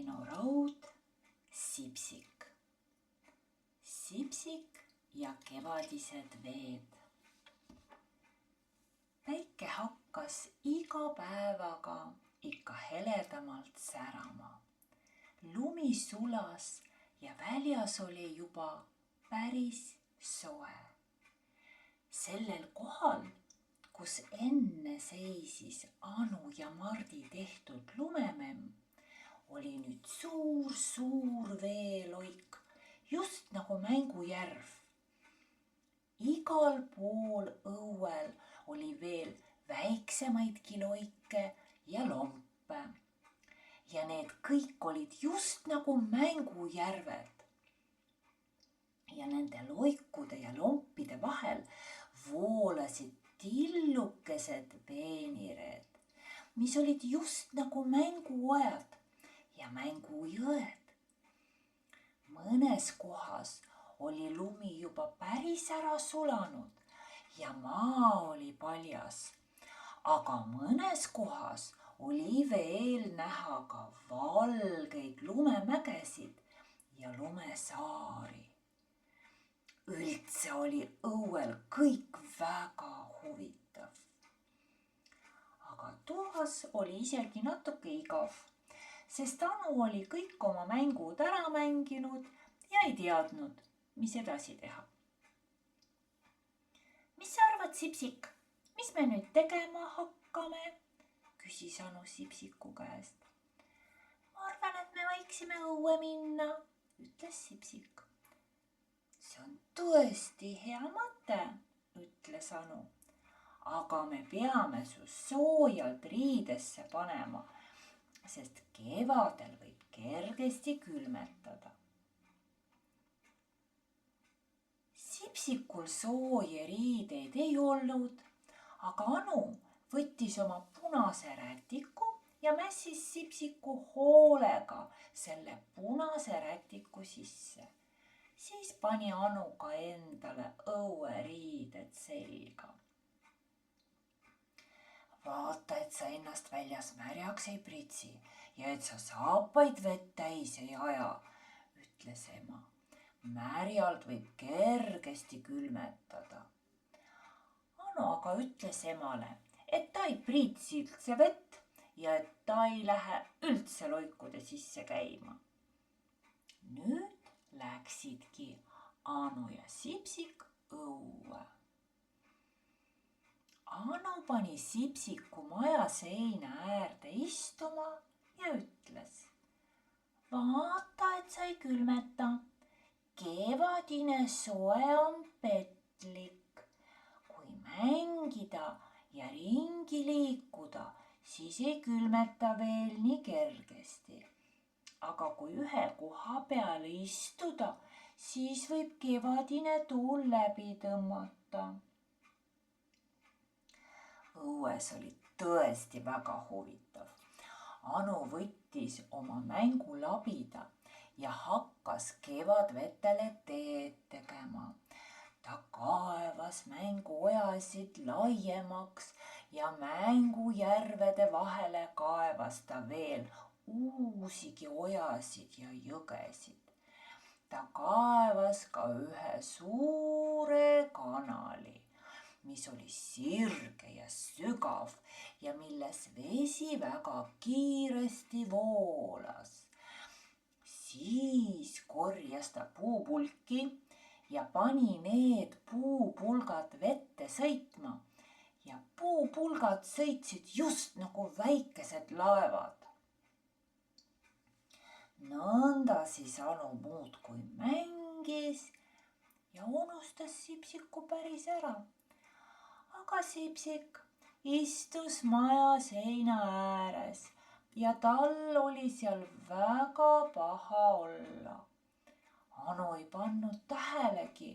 minu raud Sipsik. Sipsik ja kevadised veed. Päike hakkas iga päevaga ikka heledamalt särama. Lumi sulas ja väljas oli juba päris soe. Sellel kohal, kus enne seisis Anu ja Mardi tehtud lumememm, oli nüüd suur veeloik, just nagu mängujärv. Igal pool õuel oli veel väiksemaidki loike ja lompe. Ja need kõik olid just nagu mängujärved. Ja nende loikude ja lompide vahel voolasid tillukesed veenireed, mis olid just nagu mänguojad ja mängujõed. Mõnes kohas oli lumi juba päris ära sulanud ja maa oli paljas, aga mõnes kohas oli veel näha ka valgeid lumemägesid ja lumesaari. Üldse oli õuel kõik väga huvitav. Aga toas oli isegi natuke igav, sest Anu oli kõik oma mängud ära mänginud ja ei teadnud, mis edasi teha. Mis sa arvad, Sipsik, mis me nüüd tegema hakkame? Küsis Anu Sipsiku käest. Ma arvan, et me võiksime õue minna, ütles Sipsik. See on tõesti hea mõte, ütles Anu. Aga me peame su soojalt riidesse panema, sest kevadel võib kergesti külmetada. Sipsikul sooje riideid ei olnud, aga Anu võttis oma punase rätiku ja mässis Sipsiku hoolega selle punase rätiku sisse. Siis pani Anu ka endale õueriided selga. Vaata, et sa ennast väljas märjaks ei pritsi ja et sa saapaid vett täis ei aja, ütles ema. Märjalt võib kergesti külmetada. Anu aga ütles emale, et ta ei pritsi üldse vett ja et ta ei lähe üldse loikude sisse käima. Nüüd läksidki Anu ja Sipsik õue. Anu pani Sipsiku maja seina äärde istuma ja ütles. Vaata, et sa ei külmeta. Kevadine soe on petlik. Kui mängida ja ringi liikuda, siis ei külmeta veel nii kergesti. Aga kui ühe koha peale istuda, siis võib kevadine tuul läbi tõmmata. Õues oli tõesti väga huvitav. Anu võttis oma mängulabida ja hakkas kevadvetele teed tegema. Ta kaevas mänguojasid laiemaks ja mängujärvede vahele kaevas ta veel uusigi ojasid ja jõgesid. Ta kaevas ka ühe suure kanali, mis oli sirge ja sügav ja milles vesi väga kiiresti voolas. Siis korjas ta puupulki ja pani need puupulgad vette sõitma ja puupulgad sõitsid just nagu väikesed laevad. Nõnda siis Anu muudkui mängis ja unustas Sipsiku päris ära. Aga Sipsik istus maja seina ääres ja tal oli seal väga paha olla. Anu ei pannud tähelegi,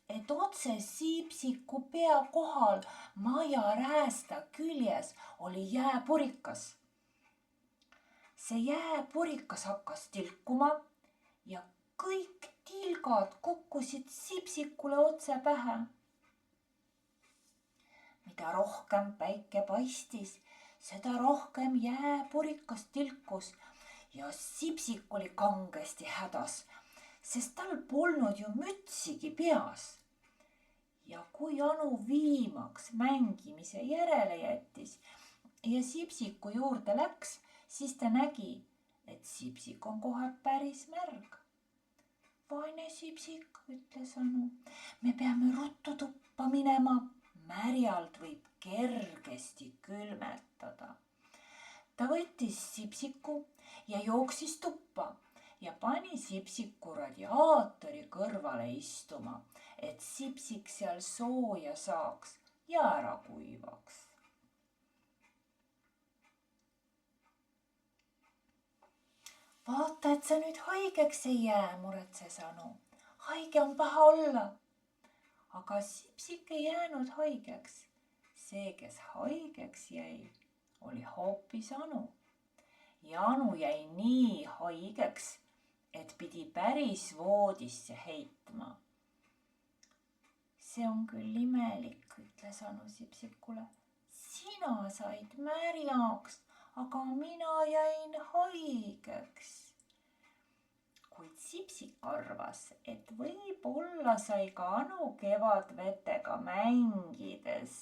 et otse Sipsiku pea kohal maja räästa küljes oli jääpurikas. See jääpurikas hakkas tilkuma ja kõik tilgad kukkusid Sipsikule otse pähe. Mida rohkem päike paistis, seda rohkem jääpurikas tilkus ja Sipsik oli kangesti hädas, sest tal polnud ju mütsigi peas. Ja kui Anu viimaks mängimise järele jättis ja Sipsiku juurde läks, siis ta nägi, et Sipsik on kohe päris märg. Vaene Sipsik, ütles Anu, me peame ruttu tuppa minema, märjalt võib kergesti külmetada. Ta võttis Sipsiku ja jooksis tuppa ja pani Sipsiku radiaatori kõrvale istuma, et Sipsik seal sooja saaks ja ära kuivaks. Vaata, et sa nüüd haigeks ei jää, muretses Anu. Haige on paha olla. Aga Sipsik ei jäänud haigeks. See, kes haigeks jäi, oli hoopis Anu. Ja Anu jäi nii haigeks, et pidi päris voodisse heitma. See on küll imelik, ütles Anu Sipsikule. Sina said märjaks, aga mina jäin haigeks. Kuid Sipsik arvas, et võib-olla sai ka Anu kevadvetega mängides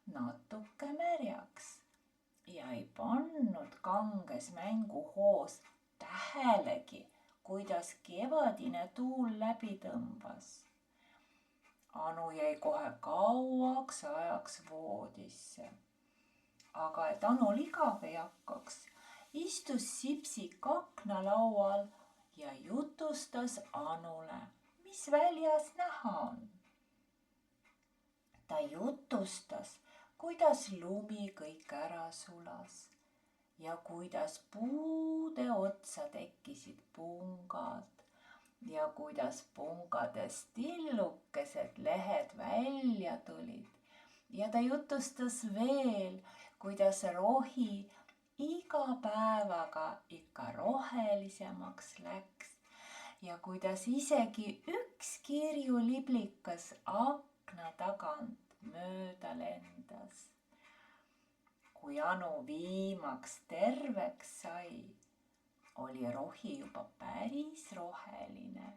natuke märjaks ja ei pannud kanges mänguhoos tähelegi, kuidas kevadine tuul läbi tõmbas. Anu jäi kohe kauaks ajaks voodisse. Aga et Anul igav ei hakkaks, istus Sipsik aknalaual ja jutustas Anule, mis väljas näha on. Ta jutustas, kuidas lumi kõik ära sulas ja kuidas puude otsa tekkisid pungad ja kuidas pungadest tillukesed lehed välja tulid. Ja ta jutustas veel, kuidas rohi iga päevaga ikka rohelisemaks läks ja kuidas isegi üks kirjuliblikas akna tagant mööda lendas. Kui Anu viimaks terveks sai, oli rohi juba päris roheline.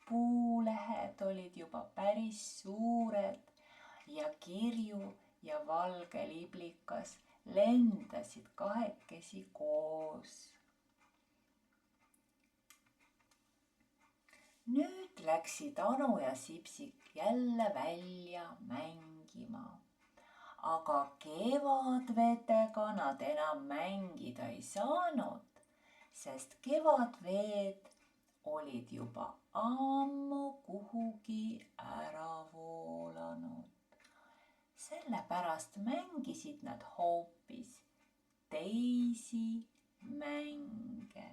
Puulehed olid juba päris suured ja kirju ja valge liblikas lendasid kahekesi koos. Nüüd läksid Anu ja Sipsik jälle välja mängima, aga kevadvetega nad enam mängida ei saanud, sest kevadveed olid juba ammu kuhugi ära voolanud. Sellepärast mängisid nad hoopis teisi mänge.